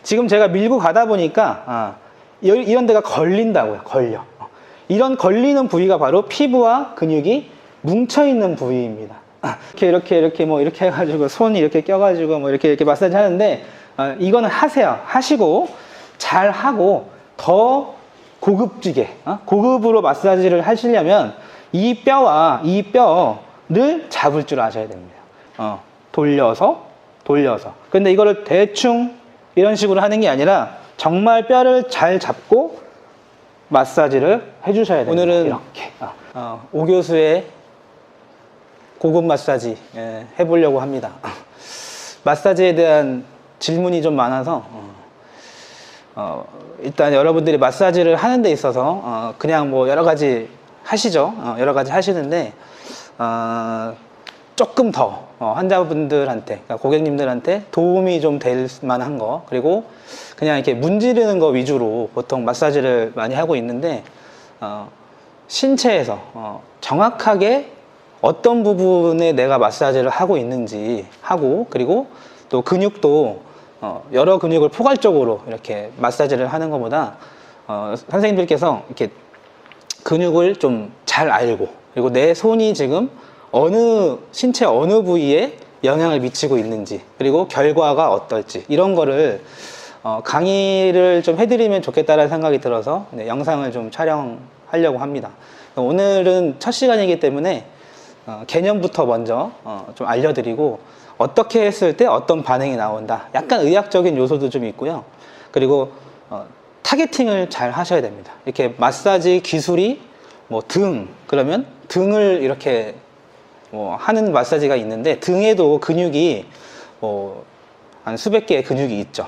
지금 제가 밀고 가다 보니까 이런 데가 걸린다고요. 걸려. 이런 걸리는 부위가 바로 피부와 근육이 뭉쳐있는 부위입니다. 이렇게 뭐 이렇게 해가지고 손 이렇게 껴가지고 뭐 이렇게 마사지 하는데 이거는 하세요. 하시고 잘 하고 더 고급지게 고급으로 마사지를 하시려면 이 뼈와 이 뼈를 잡을 줄 아셔야 됩니다. 돌려서 근데 이거를 대충 이런 식으로 하는 게 아니라 정말 뼈를 잘 잡고 마사지를 해주셔야 됩니다. 오늘은 이렇게 오 교수의 고급 마사지 해보려고 합니다. 마사지에 대한 질문이 좀 많아서 일단 여러분들이 마사지를 하는 데 있어서 그냥 뭐 여러 가지 하시죠. 여러 가지 하시는데 조금 더 환자분들한테, 그러니까 고객님들한테 도움이 좀 될 만한 거, 그리고 그냥 이렇게 문지르는 거 위주로 보통 마사지를 많이 하고 있는데 신체에서 정확하게 어떤 부분에 내가 마사지를 하고 있는지 하고, 그리고 또 근육도 여러 근육을 포괄적으로 이렇게 마사지를 하는 것보다 선생님들께서 이렇게 근육을 좀 잘 알고, 그리고 내 손이 지금 신체 어느 부위에 영향을 미치고 있는지, 그리고 결과가 어떨지, 이런 거를 강의를 좀 해드리면 좋겠다라는 생각이 들어서 영상을 좀 촬영하려고 합니다. 오늘은 첫 시간이기 때문에 개념부터 먼저 좀 알려드리고, 어떻게 했을 때 어떤 반응이 나온다, 약간 의학적인 요소도 좀 있고요. 그리고 타겟팅을 잘 하셔야 됩니다. 이렇게 마사지 기술이 뭐 그러면 등을 이렇게 하는 마사지가 있는데, 등에도 근육이 한 수백 개의 근육이 있죠.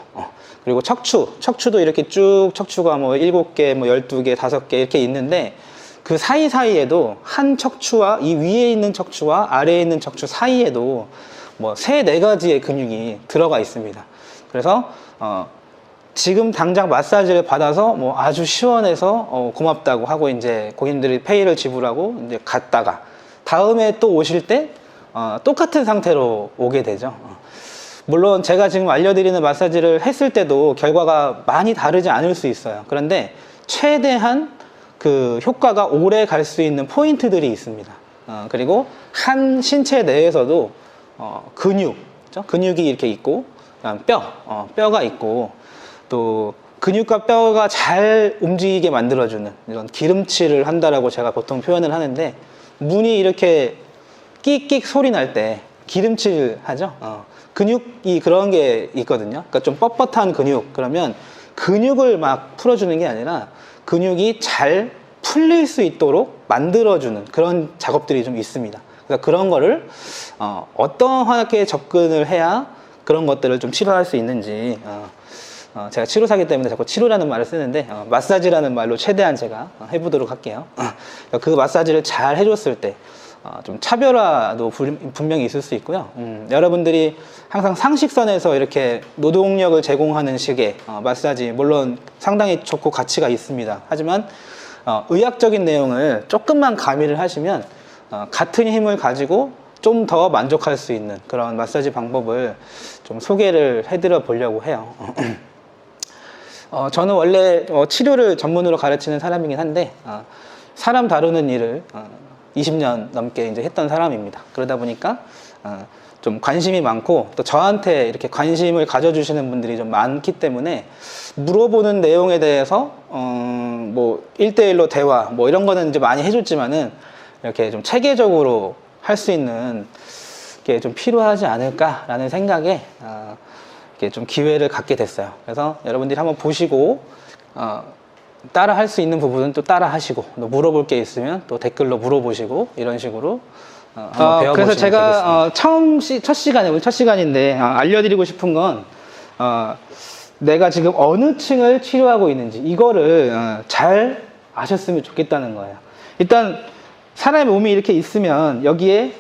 그리고 척추도 이렇게 쭉 척추가 뭐 7개, 뭐 12개, 5개 이렇게 있는데, 그 사이사이에도 한 척추와 이 위에 있는 척추와 아래에 있는 척추 사이에도 뭐 3-4가지의 근육이 들어가 있습니다. 그래서 지금 당장 마사지를 받아서 뭐 아주 시원해서 고맙다고 하고 이제 고객님들이 페이를 지불하고 이제 갔다가 다음에 또 오실 때 똑같은 상태로 오게 되죠. 물론 제가 지금 알려드리는 마사지를 했을 때도 결과가 많이 다르지 않을 수 있어요. 그런데 최대한 그 효과가 오래 갈 수 있는 포인트들이 있습니다. 그리고 한 신체 내에서도 근육이 이렇게 있고, 그다음 뼈가 있고, 또 근육과 뼈가 잘 움직이게 만들어주는 이런 기름칠을 한다라고 제가 보통 표현을 하는데, 문이 이렇게 끽끽 소리 날 때 기름칠 하죠. 근육이 그런 게 있거든요. 그러니까 좀 뻣뻣한 근육, 그러면 근육을 막 풀어주는 게 아니라 근육이 잘 풀릴 수 있도록 만들어주는 그런 작업들이 좀 있습니다. 그래서 그런 거를 어떠하게 접근을 해야 그런 것들을 좀 치료할 수 있는지, 제가 치료사기 때문에 자꾸 치료라는 말을 쓰는데 마사지라는 말로 최대한 제가 해보도록 할게요. 그 마사지를 잘 해줬을 때 좀 차별화도 분명히 있을 수 있고요. 여러분들이 항상 상식선에서 이렇게 노동력을 제공하는 식의 마사지, 물론 상당히 좋고 가치가 있습니다. 하지만 의학적인 내용을 조금만 가미를 하시면 같은 힘을 가지고 좀 더 만족할 수 있는 그런 마사지 방법을 좀 소개를 해드려 보려고 해요. 저는 원래 치료를 전문으로 가르치는 사람이긴 한데 사람 다루는 일을 20년 넘게 이제 했던 사람입니다. 그러다 보니까 좀 관심이 많고, 또 저한테 이렇게 관심을 가져주시는 분들이 좀 많기 때문에 물어보는 내용에 대해서 뭐 1대1로 대화 뭐 이런 거는 이제 많이 해줬지만은 이렇게 좀 체계적으로 할 수 있는 게 좀 필요하지 않을까라는 생각에 이렇게 좀 기회를 갖게 됐어요. 그래서 여러분들이 한번 보시고 따라 할 수 있는 부분은 또 따라 하시고, 또 물어볼 게 있으면 또 댓글로 물어보시고, 이런 식으로 한번 배워보시면 그래서 제가 첫 시간인데 알려드리고 싶은 건 내가 지금 어느 층을 치료하고 있는지 이거를 잘 아셨으면 좋겠다는 거예요. 일단 사람의 몸이 이렇게 있으면 여기에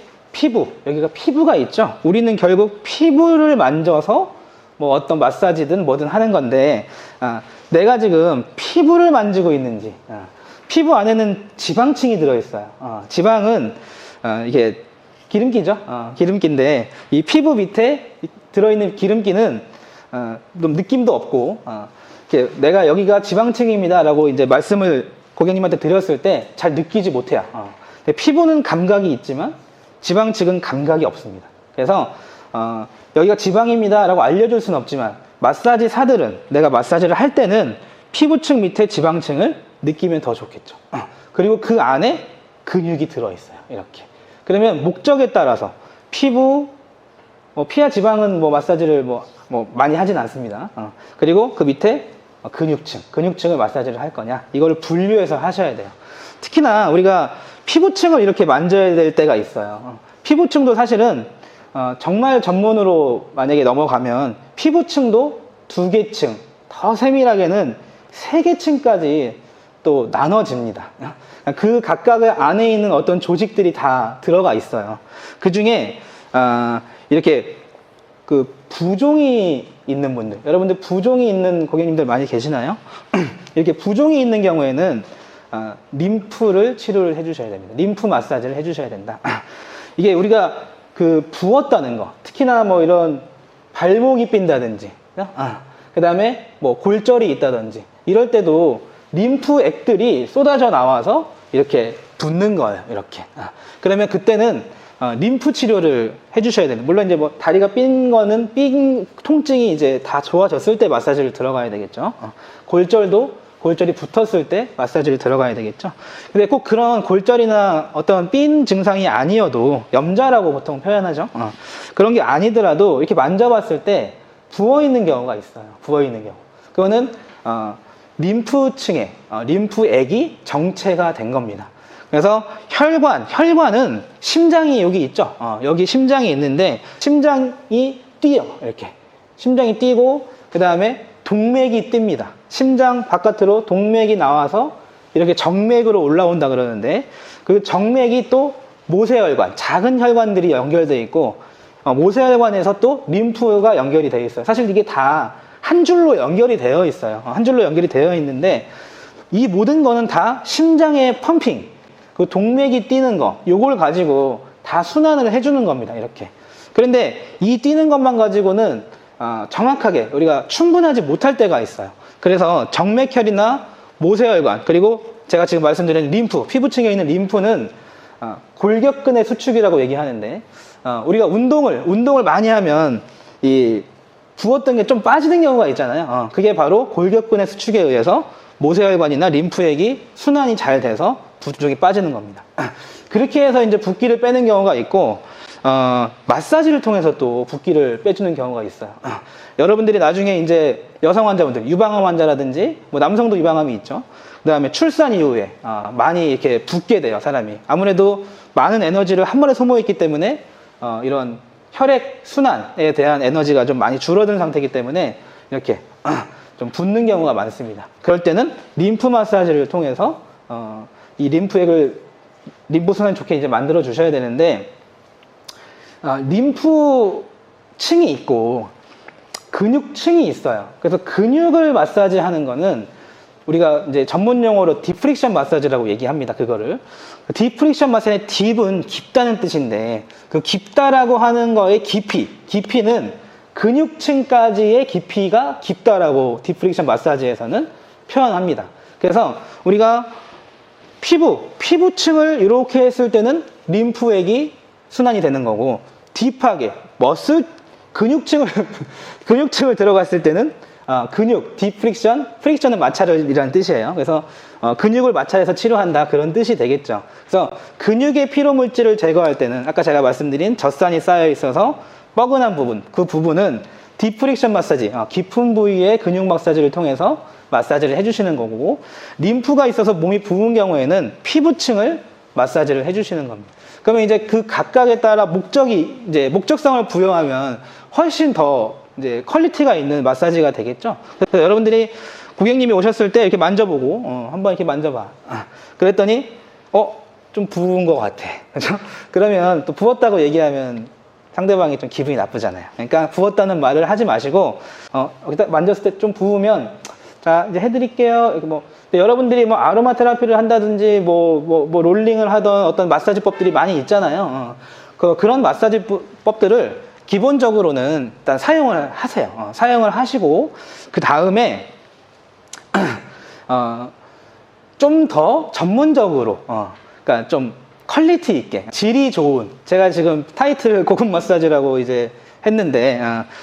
여기가 피부가 있죠. 우리는 결국 피부를 만져서 뭐 어떤 마사지든 뭐든 하는 건데, 내가 지금 피부를 만지고 있는지, 피부 안에는 지방층이 들어있어요. 지방은 이게 기름기죠. 기름기인데 이 피부 밑에 들어있는 기름기는 좀 느낌도 없고, 이렇게 내가 여기가 지방층입니다라고 이제 말씀을 고객님한테 드렸을 때 잘 느끼지 못해요. 피부는 감각이 있지만 지방층은 감각이 없습니다. 그래서 여기가 지방입니다라고 알려줄 수는 없지만 마사지사들은 내가 마사지를 할 때는 피부층 밑에 지방층을 느끼면 더 좋겠죠. 그리고 그 안에 근육이 들어있어요. 이렇게. 그러면 목적에 따라서 피부, 피하 지방은 마사지를 많이 하진 않습니다. 그리고 그 밑에 근육층을 마사지를 할 거냐, 이걸 분류해서 하셔야 돼요. 특히나 우리가 피부층을 이렇게 만져야 될 때가 있어요. 피부층도 사실은 정말 전문으로 만약에 넘어가면 피부층도 2개 층, 더 세밀하게는 3개 층까지 또 나눠집니다. 그 각각의 안에 있는 어떤 조직들이 다 들어가 있어요. 그 중에 이렇게 그 부종이 있는 분들, 여러분들 부종이 있는 고객님들 많이 계시나요? 이렇게 부종이 있는 경우에는 림프를 치료를 해주셔야 됩니다. 림프 마사지를 해주셔야 된다. 이게 우리가 그 부었다는 거, 특히나 이런 발목이 삔다든지, 그 다음에 골절이 있다든지, 이럴 때도 림프액들이 쏟아져 나와서 이렇게 붓는 거예요. 이렇게. 그러면 그때는 림프 치료를 해주셔야 되는. 물론 이제 다리가 삔 거는 삔 통증이 이제 다 좋아졌을 때 마사지를 들어가야 되겠죠. 골절이 붙었을 때 마사지를 들어가야 되겠죠. 근데 꼭 그런 골절이나 어떤 삔 증상이 아니어도, 염좌라고 보통 표현하죠. 그런 게 아니더라도 이렇게 만져봤을 때 부어 있는 경우가 있어요. 부어 있는 경우. 그거는 림프층에 림프액이 정체가 된 겁니다. 그래서 혈관은 심장이 여기 있죠. 여기 심장이 있는데 심장이 뛰어. 이렇게 심장이 뛰고, 그 다음에 동맥이 뜹니다. 심장 바깥으로 동맥이 나와서 이렇게 정맥으로 올라온다 그러는데, 그 정맥이 또 모세혈관, 작은 혈관들이 연결되어 있고, 모세혈관에서 또 림프가 연결이 되어 있어요. 사실 이게 다 한 줄로 연결이 되어 있어요. 한 줄로 연결이 되어 있는데, 이 모든 거는 다 심장의 펌핑, 그 동맥이 뛰는 거, 요걸 가지고 다 순환을 해주는 겁니다. 이렇게. 그런데 이 뛰는 것만 가지고는 정확하게 우리가 충분하지 못할 때가 있어요. 그래서 정맥혈이나 모세혈관, 그리고 제가 지금 말씀드린 림프, 피부층에 있는 림프는 골격근의 수축이라고 얘기하는데, 우리가 운동을 많이 하면 이 부었던 게 좀 빠지는 경우가 있잖아요. 그게 바로 골격근의 수축에 의해서 모세혈관이나 림프액이 순환이 잘 돼서 부쪽이 빠지는 겁니다. 그렇게 해서 이제 붓기를 빼는 경우가 있고, 마사지를 통해서 또 붓기를 빼주는 경우가 있어요. 여러분들이 나중에 이제 여성 환자분들, 유방암 환자라든지, 남성도 유방암이 있죠. 그 다음에 출산 이후에 많이 이렇게 붓게 돼요, 사람이. 아무래도 많은 에너지를 한 번에 소모했기 때문에 이런 혈액 순환에 대한 에너지가 좀 많이 줄어든 상태이기 때문에 이렇게 좀 붓는 경우가 많습니다. 그럴 때는 림프 마사지를 통해서 이 림프 순환 좋게 이제 만들어 주셔야 되는데, 림프층이 있고 근육층이 있어요. 그래서 근육을 마사지 하는 거는 우리가 이제 전문 용어로 디프릭션 마사지라고 얘기합니다. 그거를. 디프릭션 마사지의 딥은 깊다는 뜻인데, 그 깊다라고 하는 거의 깊이는 근육층까지의 깊이가 깊다라고 디프릭션 마사지에서는 표현합니다. 그래서 우리가 피부층을 이렇게 했을 때는 림프액이 순환이 되는 거고, 딥하게 근육층을 들어갔을 때는 프릭션은 마찰이라는 뜻이에요. 그래서 근육을 마찰해서 치료한다, 그런 뜻이 되겠죠. 그래서 근육의 피로 물질을 제거할 때는 아까 제가 말씀드린 젖산이 쌓여 있어서 뻐근한 부분, 그 부분은 디프릭션 마사지, 깊은 부위의 근육 마사지를 통해서 마사지를 해주시는 거고, 림프가 있어서 몸이 부은 경우에는 피부층을 마사지를 해주시는 겁니다. 그러면 이제 그 각각에 따라 목적성을 부여하면 훨씬 더 이제 퀄리티가 있는 마사지가 되겠죠. 그래서 여러분들이 고객님이 오셨을 때 이렇게 만져보고 한번 이렇게 만져봐. 그랬더니 좀 부은 것 같아. 그렇죠? 그러면 또 부었다고 얘기하면 상대방이 좀 기분이 나쁘잖아요. 그러니까 부었다는 말을 하지 마시고 여기다 만졌을 때 좀 부으면 자 이제 해드릴게요. 여러분들이 아로마 테라피를 한다든지 롤링을 하던 어떤 마사지법들이 많이 있잖아요. 그런 마사지법들을 기본적으로는 일단 사용을 하세요. 사용을 하시고 그 다음에 좀 더 전문적으로 그러니까 좀 퀄리티 있게 질이 좋은, 제가 지금 타이틀 고급 마사지라고 이제 했는데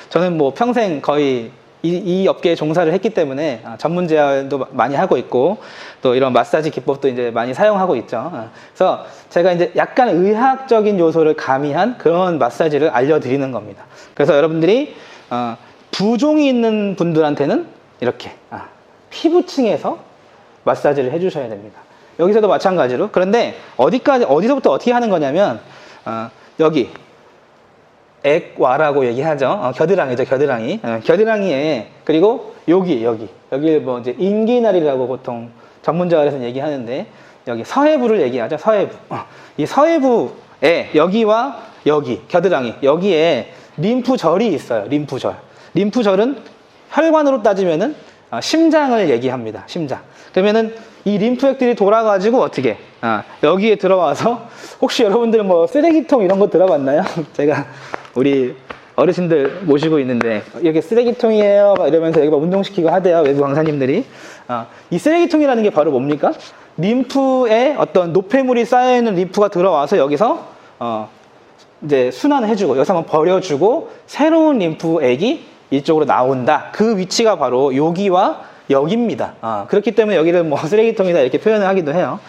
저는 뭐 평생 거의 이 업계에 종사를 했기 때문에 전문 제활도 많이 하고 있고 또 이런 마사지 기법도 이제 많이 사용하고 있죠. 그래서 제가 이제 약간 의학적인 요소를 가미한 그런 마사지를 알려드리는 겁니다. 그래서 여러분들이 부종이 있는 분들한테는 이렇게 피부층에서 마사지를 해주셔야 됩니다. 여기서도 마찬가지로. 그런데 어디서부터 어떻게 하는 거냐면 여기 액와라고 얘기하죠. 겨드랑이죠, 겨드랑이. 겨드랑이에, 그리고 여기 뭐 이제 인기날이라고 보통 전문자들에서는 얘기하는데, 여기 서해부를 얘기하죠, 서해부. 이 서해부에 여기와 여기, 겨드랑이, 여기에 림프절이 있어요, 림프절. 림프절은 혈관으로 따지면은 심장을 얘기합니다, 심장. 그러면은 이 림프액들이 돌아가지고 어떻게, 여기에 들어와서, 혹시 여러분들 뭐 쓰레기통 이런 거 들어봤나요? 제가 우리 어르신들 모시고 있는데 이렇게 쓰레기통이에요 막 이러면서 여기 막 운동시키고 하대요, 외부 강사님들이. 이 쓰레기통이라는 게 바로 뭡니까? 림프에 어떤 노폐물이 쌓여있는 림프가 들어와서 여기서 이제 순환을 해주고 여기서 한번 버려주고 새로운 림프액이 이쪽으로 나온다. 그 위치가 바로 여기와 여기입니다. 그렇기 때문에 여기를 뭐 쓰레기통이다 이렇게 표현을 하기도 해요.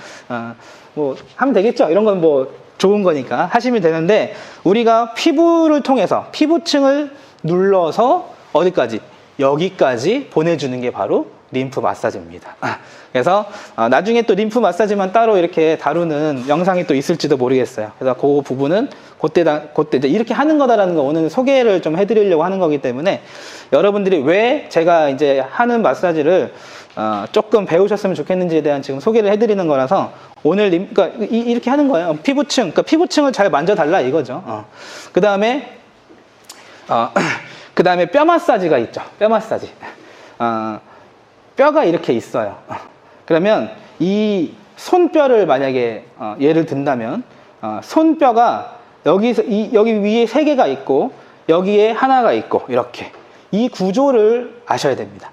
뭐 하면 되겠죠. 이런 건 뭐 좋은 거니까 하시면 되는데, 우리가 피부를 통해서 피부층을 눌러서 어디까지? 여기까지 보내주는 게 바로 림프 마사지입니다. 그래서 나중에 또 림프 마사지만 따로 이렇게 다루는 영상이 또 있을지도 모르겠어요. 그래서 그 부분은 그때 이제 이렇게 하는 거다라는 거 오늘 소개를 좀 해드리려고 하는 거기 때문에, 여러분들이 왜 제가 이제 하는 마사지를 조금 배우셨으면 좋겠는지에 대한 지금 소개를 해드리는 거라서, 오늘 그러니까 이렇게 하는 거예요. 그러니까 피부층을 잘 만져달라 이거죠. 그 다음에 뼈 마사지가 있죠. 뼈 마사지. 뼈가 이렇게 있어요. 그러면 이 손뼈를 만약에 예를 든다면, 손뼈가 여기서 여기 위에 3개가 있고 여기에 하나가 있고, 이렇게 이 구조를 아셔야 됩니다.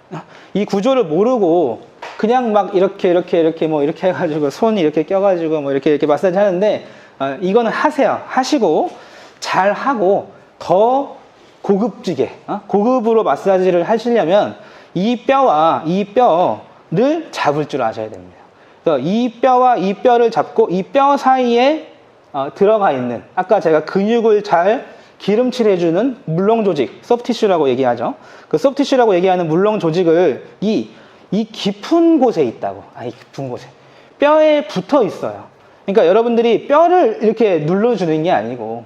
이 구조를 모르고 그냥 막 이렇게 뭐 이렇게 해가지고 손 이렇게 껴가지고 뭐 이렇게 마사지 하는데, 이거는 하시고 잘 하고 더 고급지게 고급으로 마사지를 하시려면 이 뼈와 이 뼈를 잡을 줄 아셔야 됩니다. 그래서 이 뼈와 이 뼈를 잡고 이 뼈 사이에 들어가 있는, 아까 제가 근육을 잘 기름칠 해주는 물렁 조직, 소프티슈라고 얘기하죠. 그 소프티슈라고 얘기하는 물렁 조직을 이 깊은 곳에 있다고. 이 깊은 곳에 뼈에 붙어 있어요. 그러니까 여러분들이 뼈를 이렇게 눌러주는 게 아니고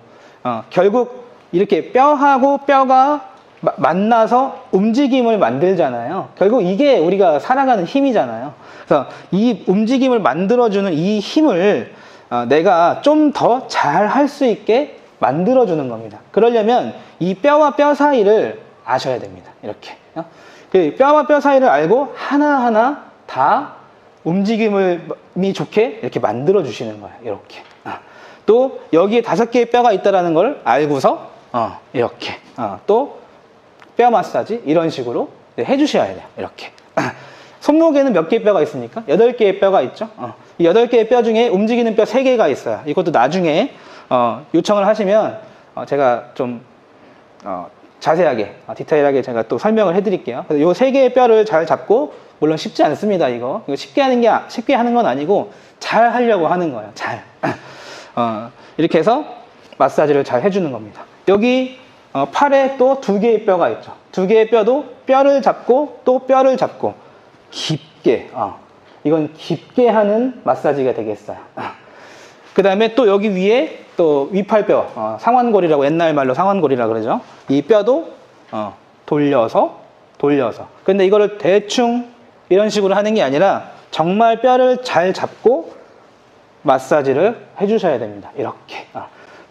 결국 이렇게 뼈하고 뼈가 만나서 움직임을 만들잖아요. 결국 이게 우리가 살아가는 힘이잖아요. 그래서 이 움직임을 만들어주는 이 힘을 내가 좀 더 잘 할 수 있게 만들어주는 겁니다. 그러려면 이 뼈와 뼈 사이를 아셔야 됩니다. 이렇게. 그 뼈와 뼈 사이를 알고 하나하나 다 움직임이 좋게 이렇게 만들어 주시는 거예요. 이렇게. 또 여기에 5개의 뼈가 있다는 걸 알고서 이렇게 또 뼈 마사지 이런 식으로 해 주셔야 돼요. 이렇게. 손목에는 몇 개의 뼈가 있습니까? 8개의 뼈가 있죠. 이 8개의 뼈 중에 움직이는 뼈 3개가 있어요. 이것도 나중에 요청을 하시면 제가 좀 자세하게 디테일하게 제가 또 설명을 해드릴게요. 그래서 요 3개의 뼈를 잘 잡고, 물론 쉽지 않습니다. 이거 쉽게 하는 건 아니고 잘 하려고 하는 거예요. 잘 이렇게 해서 마사지를 잘 해주는 겁니다. 여기 팔에 또 2개의 뼈가 있죠. 2개의 뼈도 뼈를 잡고 또 뼈를 잡고 깊게 이건 깊게 하는 마사지가 되겠어요. 그 다음에 또 여기 위에 또 위팔뼈, 상완골이라고 옛날 말로 상완골이라 그러죠. 이 뼈도 돌려서. 근데 이거를 대충 이런 식으로 하는 게 아니라 정말 뼈를 잘 잡고 마사지를 해주셔야 됩니다.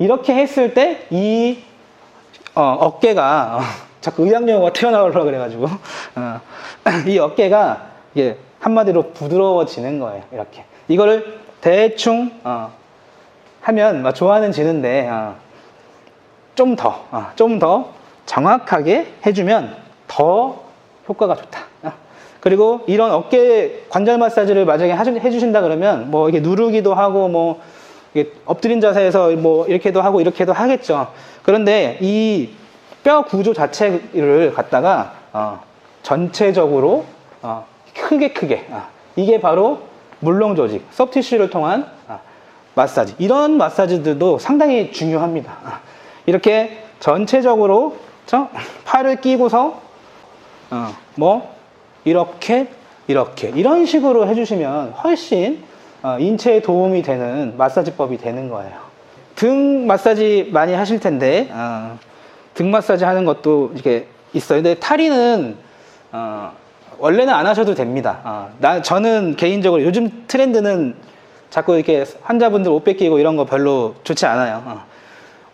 이렇게 했을 때 이 어깨가 자꾸 의학용어가 튀어나오려고 그래가지고 이 어깨가 이게 한마디로 부드러워지는 거예요. 이렇게. 이거를 대충 하면 좋아는 지는데 좀 더 정확하게 해주면 더 효과가 좋다. 그리고 이런 어깨 관절 마사지를 만약에 해주신다 그러면 뭐 이렇게 누르기도 하고 뭐 이게 엎드린 자세에서 뭐 이렇게도 하고 이렇게도 하겠죠. 그런데 이 뼈 구조 자체를 갖다가 전체적으로 크게 이게 바로 물렁 조직, 소프티슈를 통한 마사지. 이런 마사지들도 상당히 중요합니다. 이렇게 전체적으로 팔을 끼고서 뭐 이렇게 이런 식으로 해주시면 훨씬 인체에 도움이 되는 마사지법이 되는 거예요. 등 마사지 많이 하실 텐데 등 마사지 하는 것도 이렇게 있어요. 근데 다리는 원래는 안 하셔도 됩니다. 저는 개인적으로 요즘 트렌드는 자꾸 이렇게 환자분들 옷 뺏기고 이런 거 별로 좋지 않아요.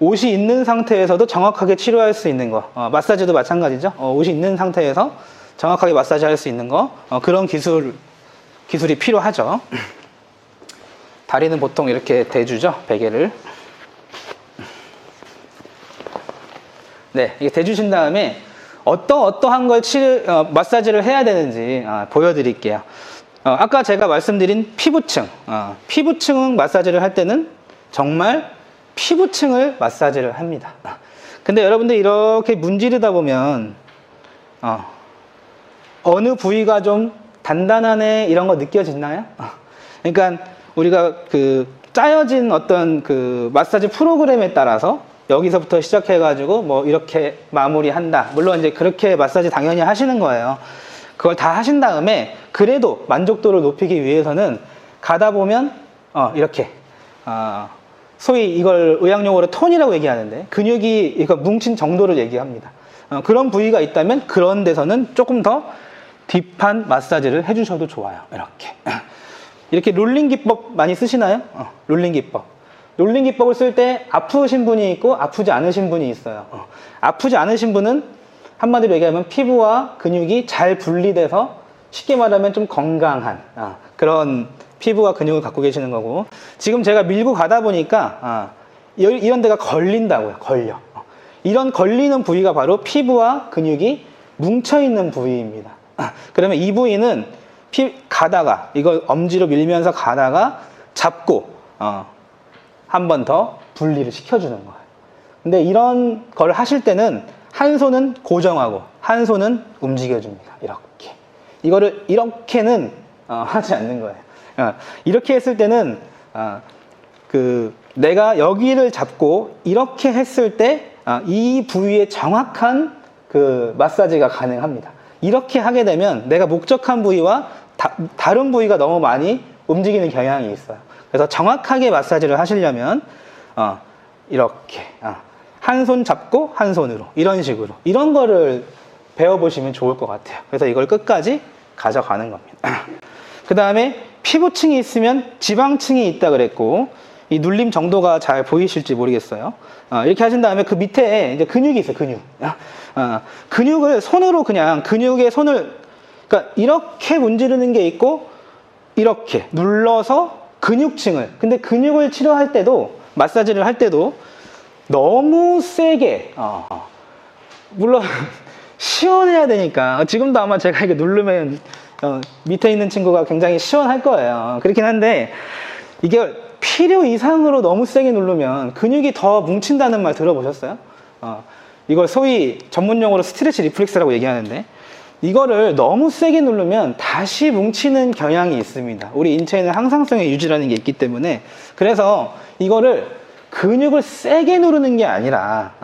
옷이 있는 상태에서도 정확하게 치료할 수 있는 거, 마사지도 마찬가지죠. 옷이 있는 상태에서 정확하게 마사지 할 수 있는 거, 그런 기술이 필요하죠. 다리는 보통 이렇게 대주죠, 베개를. 네, 이게 대주신 다음에 어떠한 걸 마사지를 해야 되는지 보여드릴게요. 아까 제가 말씀드린 피부층, 피부층 마사지를 할 때는 정말 피부층을 마사지를 합니다. 근데 여러분들 이렇게 문지르다 보면 어느 부위가 좀 단단하네 이런 거 느껴지나요? 그러니까 우리가 그 짜여진 어떤 그 마사지 프로그램에 따라서 여기서부터 시작해가지고 뭐 이렇게 마무리한다. 물론 이제 그렇게 마사지 당연히 하시는 거예요. 그걸 다 하신 다음에 그래도 만족도를 높이기 위해서는 가다 보면 이렇게 소위 이걸 의학용어로 톤이라고 얘기하는데 근육이 이거 뭉친 정도를 얘기합니다. 그런 부위가 있다면 그런 데서는 조금 더 딥한 마사지를 해주셔도 좋아요. 이렇게 롤링 기법 많이 쓰시나요? 롤링 기법. 롤링 기법을 쓸 때 아프신 분이 있고 아프지 않으신 분이 있어요. 아프지 않으신 분은 한마디로 얘기하면 피부와 근육이 잘 분리돼서 쉽게 말하면 좀 건강한 그런 피부와 근육을 갖고 계시는 거고, 지금 제가 밀고 가다 보니까 이런 데가 걸린다고요. 걸려. 이런 걸리는 부위가 바로 피부와 근육이 뭉쳐있는 부위입니다. 그러면 이 부위는 가다가 이걸 엄지로 밀면서 가다가 잡고 한 번 더 분리를 시켜주는 거예요. 근데 이런 걸 하실 때는 한 손은 고정하고 한 손은 움직여줍니다. 이렇게. 이거를 이렇게는 하지 않는 거예요. 이렇게 했을 때는 내가 여기를 잡고 이렇게 했을 때 이 부위의 정확한 그 마사지가 가능합니다. 이렇게 하게 되면 내가 목적한 부위와 다른 부위가 너무 많이 움직이는 경향이 있어요. 그래서 정확하게 마사지를 하시려면 이렇게 한 손 잡고 한 손으로 이런 식으로 이런 거를 배워보시면 좋을 것 같아요. 그래서 이걸 끝까지 가져가는 겁니다. 그 다음에 피부층이 있으면 지방층이 있다 그랬고, 이 눌림 정도가 잘 보이실지 모르겠어요. 이렇게 하신 다음에 그 밑에 이제 근육이 있어요. 근육을 손으로 그냥 근육에 손을 그러니까 이렇게 문지르는 게 있고 이렇게 눌러서 근육층을, 근데 근육을 치료할 때도 마사지를 할 때도 너무 세게 물론 시원해야 되니까 지금도 아마 제가 이렇게 누르면 밑에 있는 친구가 굉장히 시원할 거예요. 그렇긴 한데 이게 필요 이상으로 너무 세게 누르면 근육이 더 뭉친다는 말 들어보셨어요? 이걸 소위 전문용어로 스트레치 리플렉스라고 얘기하는데, 이거를 너무 세게 누르면 다시 뭉치는 경향이 있습니다. 우리 인체에는 항상성의 유지라는 게 있기 때문에. 그래서 이거를 근육을 세게 누르는 게 아니라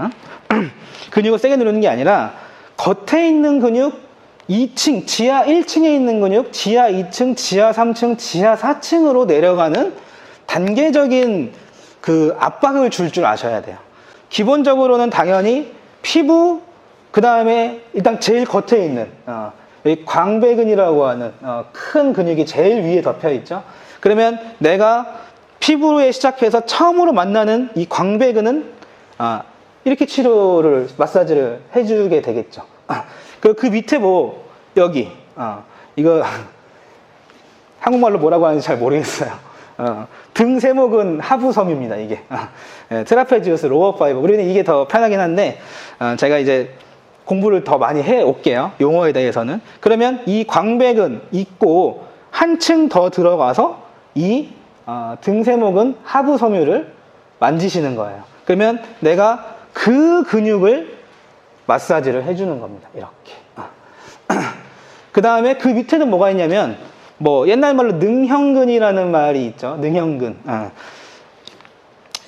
근육을 세게 누르는 게 아니라 겉에 있는 근육 2층, 지하 1층에 있는 근육 지하 2층, 지하 3층, 지하 4층으로 내려가는 단계적인 그 압박을 줄 아셔야 돼요. 기본적으로는 당연히 피부, 그 다음에 일단 제일 겉에 있는 이 광배근이라고 하는 큰 근육이 제일 위에 덮여 있죠. 그러면 내가 피부에 시작해서 처음으로 만나는 이 광배근은 이렇게 치료를 마사지를 해주게 되겠죠. 그 밑에 뭐 여기 이거 한국말로 뭐라고 하는지 잘 모르겠어요. 등 세목은 하부 섬유입니다, 이게. 트라페지우스 로어 파이버. 우리는 이게 더 편하긴 한데, 제가 이제 공부를 더 많이 해 올게요, 용어에 대해서는. 그러면 이 광배근 있고 한층 더 들어가서 이 등 세목은 하부 섬유를 만지시는 거예요. 그러면 내가 그 근육을 마사지를 해주는 겁니다, 이렇게. 그 다음에 그 밑에는 뭐가 있냐면, 뭐 옛날 말로 능형근이라는 말이 있죠. 능형근.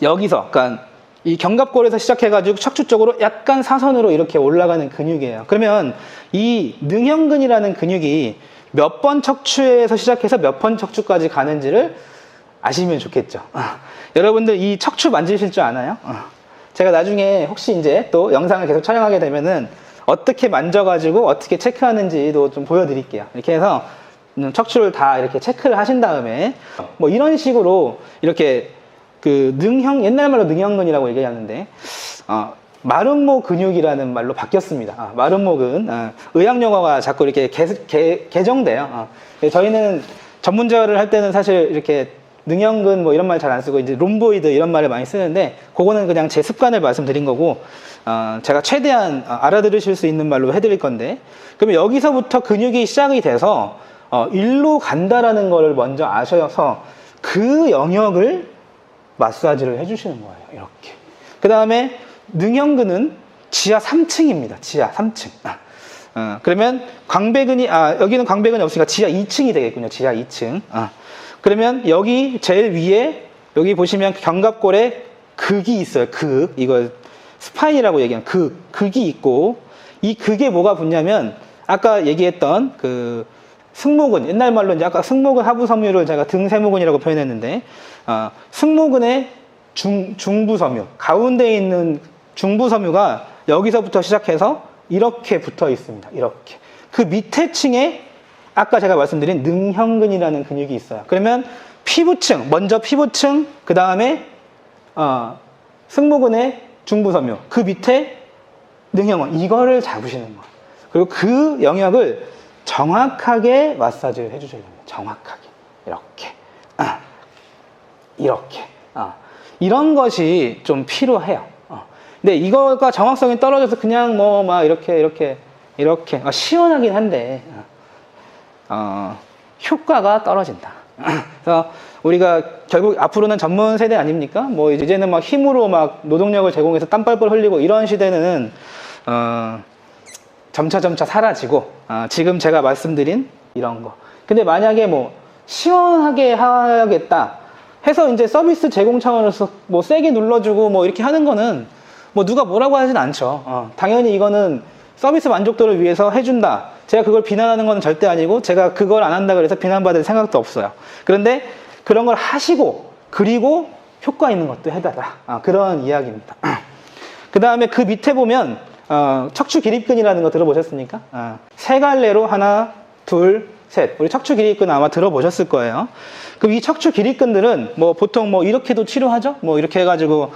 여기서, 그러니까 이 견갑골에서 시작해가지고 척추 쪽으로 약간 사선으로 이렇게 올라가는 근육이에요. 그러면 이 능형근이라는 근육이 몇 번 척추에서 시작해서 몇 번 척추까지 가는지를 아시면 좋겠죠. 여러분들 이 척추 만지실 줄 아나요? 제가 나중에 혹시 이제 또 영상을 계속 촬영하게 되면은 어떻게 만져가지고 어떻게 체크하는지도 좀 보여드릴게요. 이렇게 해서 척추를 다 이렇게 체크를 하신 다음에 뭐 이런 식으로 이렇게 그 옛날 말로 능형근이라고 얘기하는데, 마름모 근육이라는 말로 바뀌었습니다. 마름모근. 의학용어가 자꾸 이렇게 개정돼요. 저희는 전문적어를 할 때는 사실 이렇게 능형근 뭐 이런 말 잘 안 쓰고 이제 롬보이드 이런 말을 많이 쓰는데, 그거는 그냥 제 습관을 말씀드린 거고, 제가 최대한 알아들으실 수 있는 말로 해드릴 건데, 그러면 여기서부터 근육이 시작이 돼서 일로 간다라는 거를 먼저 아셔서 그 영역을 마사지를 해주시는 거예요, 이렇게. 그 다음에 능형근은 지하 3층입니다. 지하 3층. 그러면 광배근이, 여기는 광배근이 없으니까 지하 2층이 되겠군요. 지하 2층. 그러면 여기 제일 위에, 여기 보시면 견갑골에 극이 있어요. 극. 이거 스파인이라고 얘기하는 극이 있고, 이 극에 뭐가 붙냐면, 아까 얘기했던 그 승모근, 옛날 말로 이제 아까 승모근 하부 섬유를 제가 등 세모근이라고 표현했는데, 승모근의 중부 섬유, 가운데 있는 중부 섬유가 여기서부터 시작해서 이렇게 붙어 있습니다. 이렇게. 그 밑에 층에 아까 제가 말씀드린 능형근이라는 근육이 있어요. 그러면 피부층, 먼저 피부층, 그 다음에 승모근의 중부 섬유, 그 밑에 능형근, 이거를 잡으시는 거예요. 그리고 그 영역을 정확하게 마사지를 해주셔야 됩니다. 정확하게. 이렇게. 이렇게. 이런 것이 좀 필요해요. 근데 이거가 정확성이 떨어져서 그냥 뭐 막 이렇게 시원하긴 한데, 효과가 떨어진다. 그래서 우리가 결국 앞으로는 전문 세대 아닙니까? 뭐 이제는 막 힘으로 막 노동력을 제공해서 땀 뻘뻘 흘리고 이런 시대는 점차 사라지고, 지금 제가 말씀드린 이런 거. 근데 만약에 뭐 시원하게 하겠다 해서 이제 서비스 제공 차원에서 뭐 세게 눌러주고 뭐 이렇게 하는 거는 뭐 누가 뭐라고 하진 않죠. 당연히 이거는 서비스 만족도를 위해서 해준다. 제가 그걸 비난하는 건 절대 아니고, 제가 그걸 안 한다 그래서 비난받을 생각도 없어요. 그런데 그런 걸 하시고, 그리고 효과 있는 것도 해달라. 그런 이야기입니다. 그 다음에 그 밑에 보면 척추 기립근이라는 거 들어보셨습니까? 세 갈래로 하나, 둘, 셋. 우리 척추 기립근 아마 들어보셨을 거예요. 그럼 이 척추 기립근들은 뭐 보통 뭐 이렇게도 치료하죠? 뭐 이렇게 해가지고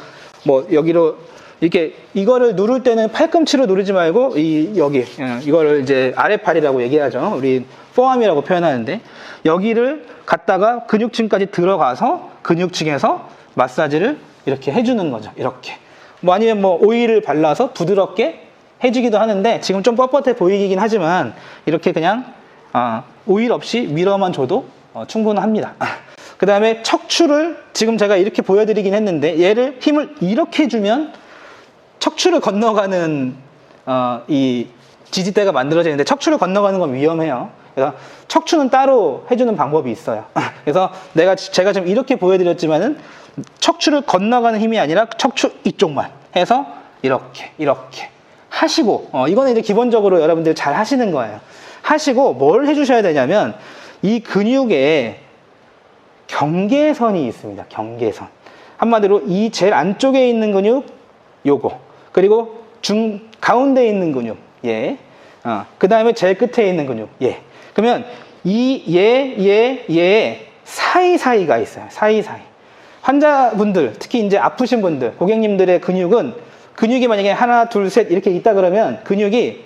뭐 여기로 이렇게 이거를 누를 때는 팔꿈치로 누르지 말고 여기 이거를 이제 아랫팔이라고 얘기하죠. 우리 포암이라고 표현하는데, 여기를 갖다가 근육층까지 들어가서 근육층에서 마사지를 이렇게 해주는 거죠. 이렇게. 뭐 아니면 뭐 오일을 발라서 부드럽게 해주기도 하는데, 지금 좀 뻣뻣해 보이긴 하지만 이렇게 그냥 오일 없이 밀어만 줘도 충분합니다. 그 다음에 척추를 지금 제가 이렇게 보여드리긴 했는데, 얘를 힘을 이렇게 주면 척추를 건너가는 이 지지대가 만들어지는데, 척추를 건너가는 건 위험해요. 그래서 척추는 따로 해주는 방법이 있어요. 그래서 제가 지금 이렇게 보여드렸지만은 척추를 건너가는 힘이 아니라 척추 이쪽만 해서 이렇게 하시고, 이거는 이제 기본적으로 여러분들 잘 하시는 거예요. 하시고 뭘 해주셔야 되냐면, 이 근육에 경계선이 있습니다. 경계선. 한마디로 이 제일 안쪽에 있는 근육 요거, 그리고 가운데 있는 근육 얘, 그 다음에 제일 끝에 있는 근육 얘. 그러면 얘 사이사이가 있어요. 사이사이. 환자분들, 특히 이제 아프신 분들, 고객님들의 근육이 만약에 하나, 둘, 셋 이렇게 있다 그러면 근육이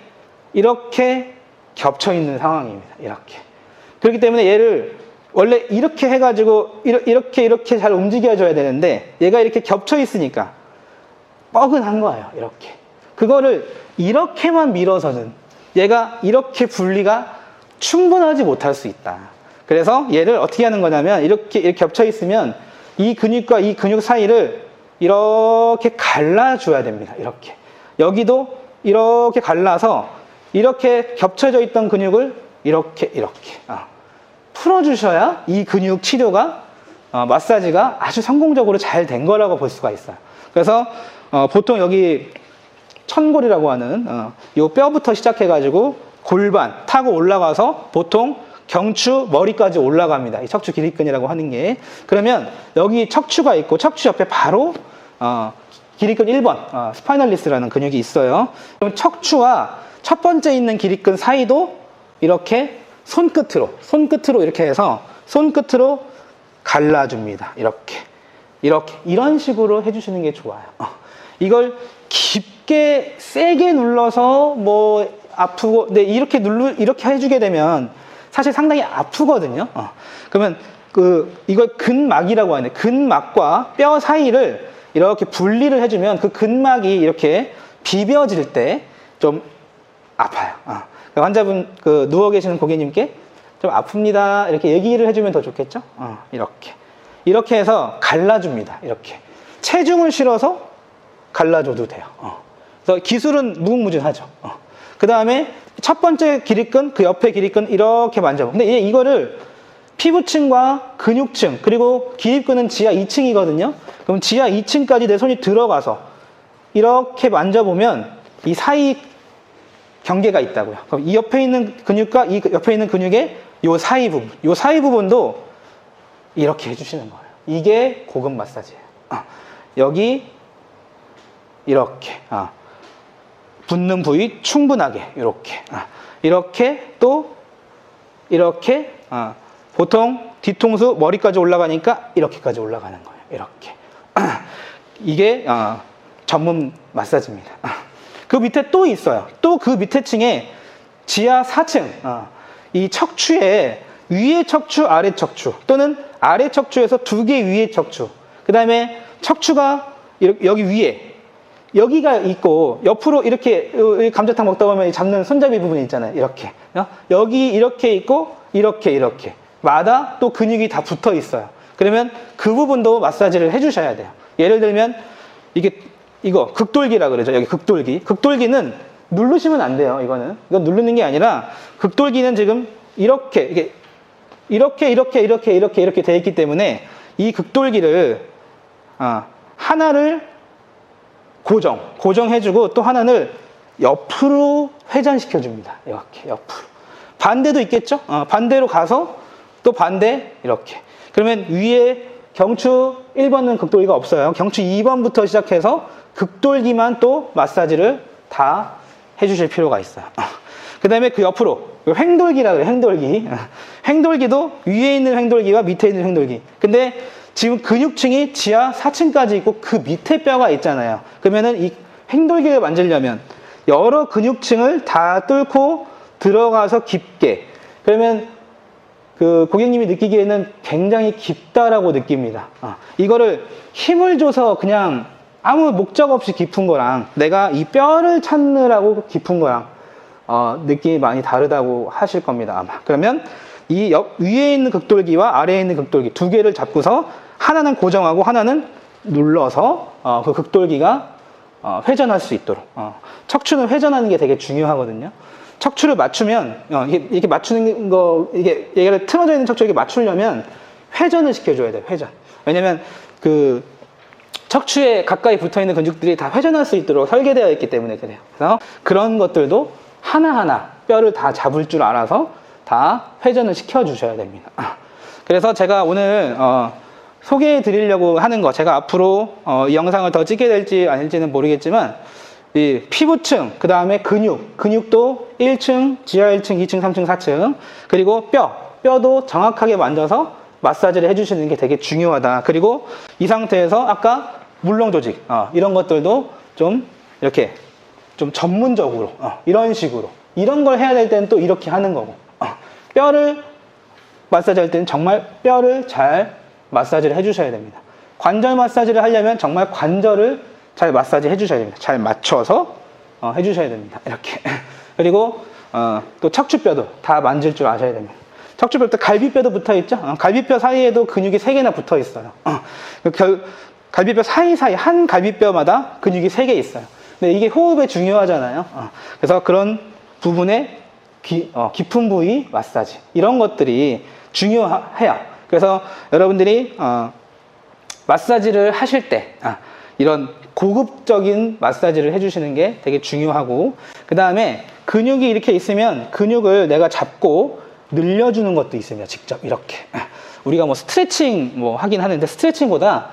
이렇게 겹쳐 있는 상황입니다. 이렇게. 그렇기 때문에 얘를 원래 이렇게 해가지고 이렇게 잘 움직여줘야 되는데 얘가 이렇게 겹쳐 있으니까 뻐근한 거예요. 이렇게. 그거를 이렇게만 밀어서는 얘가 이렇게 분리가 충분하지 못할 수 있다. 그래서 얘를 어떻게 하는 거냐면 이렇게 겹쳐 있으면 이 근육과 이 근육 사이를 이렇게 갈라줘야 됩니다. 이렇게. 여기도 이렇게 갈라서 이렇게 겹쳐져 있던 근육을 이렇게 풀어주셔야 이 근육 치료가 마사지가 아주 성공적으로 잘 된 거라고 볼 수가 있어요. 그래서 보통 여기 천골이라고 하는 이 뼈부터 시작해가지고 골반 타고 올라가서 보통 경추 머리까지 올라갑니다. 이 척추 기립근이라고 하는 게. 그러면 여기 척추가 있고 척추 옆에 바로 기립근 1번 스파이널리스라는 근육이 있어요. 그럼 척추와 첫 번째 있는 기립근 사이도 이렇게 손끝으로 이렇게 해서 손끝으로 갈라줍니다. 이런 식으로 해주시는 게 좋아요. 이걸 깊게 세게 눌러서 뭐 아프고, 근데 이렇게 해주게 되면 사실 상당히 아프거든요. 그러면 이걸 근막이라고 하는데 근막과 뼈 사이를 이렇게 분리를 해주면 그 근막이 이렇게 비벼질 때 좀 아파요. 환자분 누워 계시는 고객님께 좀 아픕니다 이렇게 얘기를 해주면 더 좋겠죠. 이렇게 해서 갈라줍니다. 이렇게 체중을 실어서 갈라줘도 돼요. 그래서 기술은 무궁무진하죠. 그 다음에 첫 번째 기립근, 그 옆에 기립근 이렇게 만져봐. 근데 이거를 피부층과 근육층, 그리고 기립근은 지하 2층이거든요. 그럼 지하 2층까지 내 손이 들어가서 이렇게 만져보면 이 사이 경계가 있다고요. 그럼 이 옆에 있는 근육과 이 옆에 있는 근육의 요 사이 부분도 이렇게 해주시는 거예요. 이게 고급 마사지예요. 여기 이렇게 붙는 부위 충분하게 이렇게 또 이렇게 보통 뒤통수 머리까지 올라가니까 이렇게까지 올라가는 거예요. 이렇게 이게 전문 마사지입니다. 그 밑에 또 있어요. 또 그 밑에 층에 지하 4층 이 척추에 위에 척추, 아래 척추 또는 아래 척추에서 2개 위에 척추, 그 다음에 척추가 여기 위에 여기가 있고 옆으로 이렇게 감자탕 먹다 보면 잡는 손잡이 부분이 있잖아요. 이렇게 여기 이렇게 있고 이렇게 마다 또 근육이 다 붙어 있어요. 그러면 그 부분도 마사지를 해주셔야 돼요. 예를 들면 이거 극돌기라 그러죠. 여기 극돌기는 누르시면 안 돼요. 이건 누르는 게 아니라 극돌기는 지금 이렇게 돼 있기 때문에 이 극돌기를 하나를 고정해주고 또 하나를 옆으로 회전시켜줍니다. 이렇게 옆으로. 반대도 있겠죠? 반대로 가서 또 반대 이렇게. 그러면 위에 경추 1번은 극돌기가 없어요. 경추 2번부터 시작해서 극돌기만 또 마사지를 다 해주실 필요가 있어요. 그 다음에 그 옆으로 횡돌기라 그래요. 횡돌기도 위에 있는 횡돌기와 밑에 있는 횡돌기. 근데 지금 근육층이 지하 4층까지 있고 그 밑에 뼈가 있잖아요. 그러면은 이 횡돌기를 만지려면 여러 근육층을 다 뚫고 들어가서 깊게, 그러면 그 고객님이 느끼기에는 굉장히 깊다라고 느낍니다. 이거를 힘을 줘서 그냥 아무 목적 없이 깊은 거랑 내가 이 뼈를 찾느라고 깊은 거랑 느낌이 많이 다르다고 하실 겁니다, 아마. 그러면 이 위에 있는 극돌기와 아래에 있는 극돌기 2개를 잡고서 하나는 고정하고 하나는 눌러서 그 극돌기가 회전할 수 있도록. 척추는 회전하는 게 되게 중요하거든요. 척추를 맞추면 이렇게 맞추는 거, 얘가 틀어져 있는 척추 이렇게 맞추려면 회전을 시켜줘야 돼요. 회전. 왜냐면 그 척추에 가까이 붙어있는 근육들이 다 회전할 수 있도록 설계되어 있기 때문에 그래요. 그래서 그런 것들도 하나하나 뼈를 다 잡을 줄 알아서 다 회전을 시켜주셔야 됩니다. 그래서 제가 오늘 소개해 드리려고 하는 거, 제가 앞으로 이 영상을 더 찍게 될지 아닐지는 모르겠지만 이 피부층, 그 다음에 근육도 1층, 지하 1층, 2층, 3층, 4층, 그리고 뼈도 정확하게 만져서 마사지를 해주시는 게 되게 중요하다. 그리고 이 상태에서 아까 물렁 조직 이런 것들도 좀 이렇게 좀 전문적으로 이런 식으로, 이런 걸 해야 될 때는 또 이렇게 하는 거고, 뼈를 마사지 할 때는 정말 뼈를 잘 마사지를 해주셔야 됩니다. 관절 마사지를 하려면 정말 관절을 잘 마사지 해주셔야 됩니다. 잘 맞춰서 해주셔야 됩니다. 이렇게. 그리고 또 척추뼈도 다 만질 줄 아셔야 됩니다. 척추뼈도 갈비뼈도 붙어 있죠. 갈비뼈 사이에도 근육이 3개나 붙어 있어요. 갈비뼈 사이사이 한 갈비뼈마다 근육이 3개 있어요. 근데 이게 호흡에 중요하잖아요. 그래서 그런 부분에 깊은 부위 마사지 이런 것들이 중요해요. 그래서 여러분들이 마사지를 하실 때 이런 고급적인 마사지를 해주시는 게 되게 중요하고, 그 다음에 근육이 이렇게 있으면 근육을 내가 잡고 늘려주는 것도 있습니다. 직접 이렇게 우리가 뭐 스트레칭 뭐 하긴 하는데, 스트레칭보다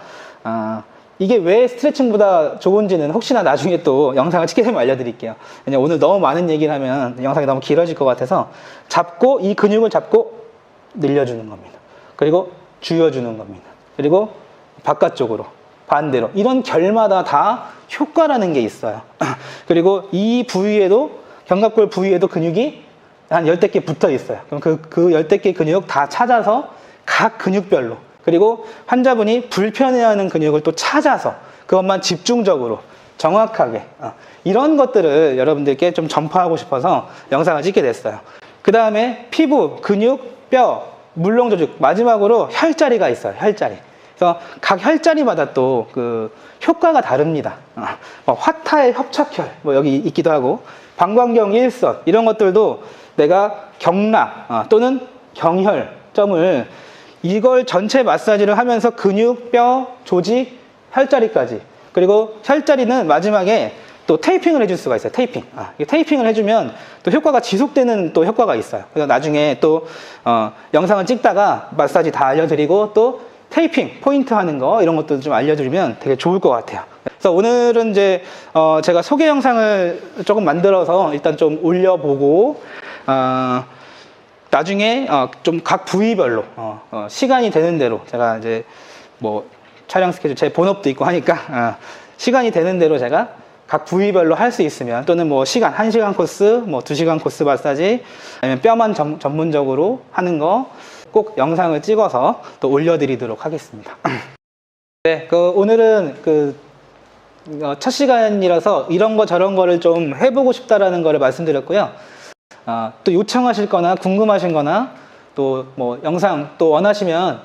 이게 왜 스트레칭보다 좋은지는 혹시나 나중에 또 영상을 찍게 되면 알려드릴게요. 왜냐면 오늘 너무 많은 얘기를 하면 영상이 너무 길어질 것 같아서 잡고 이 근육을 잡고 늘려주는 겁니다. 그리고 조여주는 겁니다. 그리고 바깥쪽으로 반대로 이런 결마다 다 효과라는 게 있어요. 그리고 이 부위에도 견갑골 부위에도 근육이 한 10대 개 붙어 있어요. 그럼 그 10대 개 근육 다 찾아서 각 근육별로, 그리고 환자분이 불편해하는 근육을 또 찾아서 그것만 집중적으로 정확하게 이런 것들을 여러분들께 좀 전파하고 싶어서 영상을 찍게 됐어요. 그 다음에 피부, 근육, 뼈, 물렁조직, 마지막으로 혈자리가 있어요. 혈자리. 그래서 각 혈자리마다 또 그 효과가 다릅니다. 화타의 협착혈 뭐 여기 있기도 하고, 방광경 일선 이런 것들도 내가 경락 또는 경혈점을 이걸 전체 마사지를 하면서 근육, 뼈, 조직, 혈자리까지, 그리고 혈자리는 마지막에 또 테이핑을 해줄 수가 있어요. 테이핑. 테이핑을 해주면 또 효과가 지속되는 또 효과가 있어요. 그래서 나중에 또 영상을 찍다가 마사지 다 알려드리고 또 테이핑 포인트 하는 거 이런 것도 좀 알려드리면 되게 좋을 것 같아요. 그래서 오늘은 이제 제가 소개 영상을 조금 만들어서 일단 좀 올려보고 나중에 좀 각 부위별로 시간이 되는 대로 제가 이제 뭐 촬영 스케줄 제 본업도 있고 하니까 시간이 되는 대로 제가 각 부위별로 할 수 있으면, 또는 뭐 시간 1시간 코스, 뭐 2시간 코스 마사지, 아니면 뼈만 전문적으로 하는 거 꼭 영상을 찍어서 또 올려드리도록 하겠습니다. 네, 오늘은 첫 시간이라서 이런 거 저런 거를 좀 해보고 싶다라는 거를 말씀드렸고요. 또 요청하실 거나 궁금하신 거나 또 뭐 영상 또 원하시면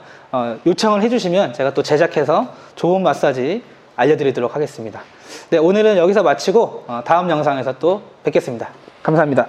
요청을 해주시면 제가 또 제작해서 좋은 마사지 알려드리도록 하겠습니다. 네, 오늘은 여기서 마치고 다음 영상에서 또 뵙겠습니다. 감사합니다.